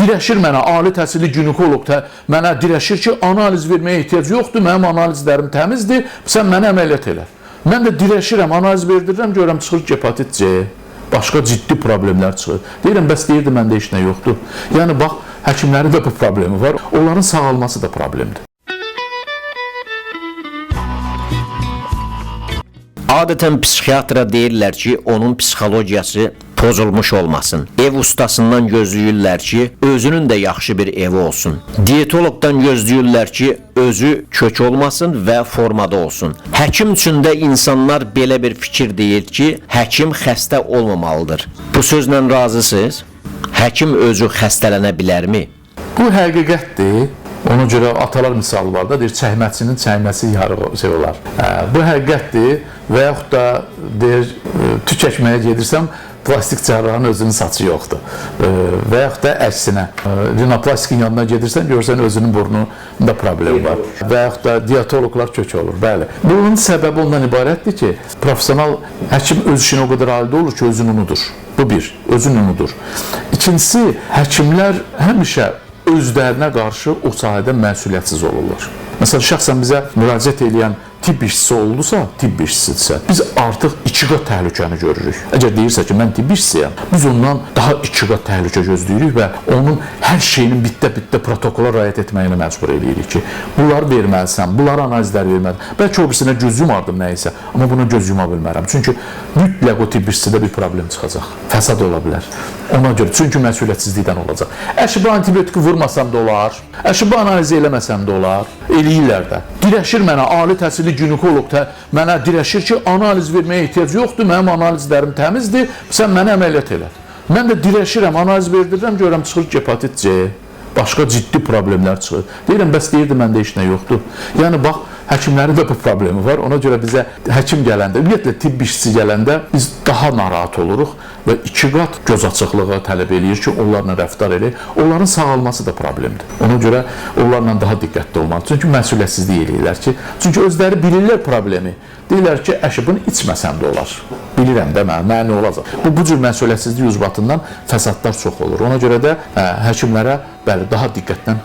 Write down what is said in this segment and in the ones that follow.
dirəşir mənə, ali təhsilli ginekoloq mənə dirəşir ki, analiz verməyə ehtiyac yoxdur, mənim analizlərim təmizdir, sən mənə əməliyyat elə. Mən də dirəşirəm, analiz verdirirəm, görürəm çıxır hepatit C, başqa ciddi problemlər çıxır. Deyirəm, bəs deyirdi, məndə heç nə yoxdur. Yəni, bax, həkimlərin də bu problemi var, onların sağalması da problemdir. Adətən psixiatra deyirlər ki, onun psixologiyası pozulmuş olmasın. Ev ustasından gözləyirlər ki, özünün də yaxşı bir evi olsun. Diyetologdan gözləyirlər ki, özü kök olmasın və formada olsun. Həkim üçün də insanlar belə bir fikir deyir ki, həkim xəstə olmamalıdır. Bu sözlə razısınız? Həkim özü xəstələnə bilərmi? Bu həqiqətdir. Ona görə atalar misalı var da, deyir, çəkməçinin çəkməsi yarıq şey olar. Bu həqiqətdir və yaxud da deyir, tük əkməyə gedirsəm, plastik cərrahın özünün saçı yoxdur. Və yaxud da əksinə, rinoplastikin yanına gedirsən, görürsən özünün burnunda problem var. Və yaxud da diyetologlar kök olur, bəli. Bunun səbəbi ondan ibarətdir ki, profesional həkim öz işini o qədər alıda olur ki, özünü unudur. Bu bir, özünü unudur. İkincisi, həkimlər həmişə özlərinə qarşı o sahədə məsuliyyətsiz olurlar. Məsələn, şəxsən bizə müraciət edən tibb işçisi oldusa, tibb işçisidirsə, biz artıq 2 qat təhlükəni görürük. Əgər deyirsə ki, mən tibb işçisiyəm, biz ondan daha 2 qat təhlükə gözləyirik və onun hər şeyinin bitdə protokola riayət etməyinə məcbur edirik ki, bunları verməlisən, bunları analizlər verməlisən. Bəlkə o birisine göz yumardım nəysə, amma buna göz yuma bilmərəm. Çünki mütləq o tibb işçisidə bir problem çıxacaq. Fəsad ola bilər. Ona görə, çünki məsuliyyətsizlikdən olacaq. Əşi bu antibiotiki vurmasam da olar, əşi bu analizi eləməsəm də olar, eləyirlər də. Dirəşir mənə, ali təhsilli ginekoloq mənə dirəşir ki, analiz verməyə ehtiyac yoxdur, mənim analizlərim təmizdir, sən mənə əməliyyat elə. Mən də dirəşirəm, analiz verdirirəm, görürəm çıxır hepatit C, başqa ciddi problemlər çıxır. Deyirəm, bəs deyirdi, məndə heç nə yoxdur. Yəni, bax, həkimlərin də bu problemi var. Ona görə bizə həkim gələndə, ümumiyyətlə tibb işçisi gələndə biz daha narahat oluruq və 2 qat göz açıqlığı tələb eləyir ki, onlarla rəftar eləyir. Onların sağalması da problemdir. Ona görə onlarla daha diqqətli olmalı. Çünki məsuliyyətsizlik eləyirlər ki, çünki özləri bilirlər problemi. Deyirlər ki, əşi, bunu içməsəm də olar. Bilirəm də mənə nə olacaq. Bu cür məsuliyyətsizlik ucbatından fəsadlar çox olur. Ona görə də həkimlərə bəli, daha diqqətlə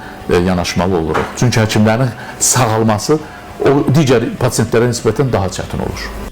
yanaşmalı oluruq. Çünki həkimlərin sağalması o digər pasientlərə nisbətən daha çətin olur.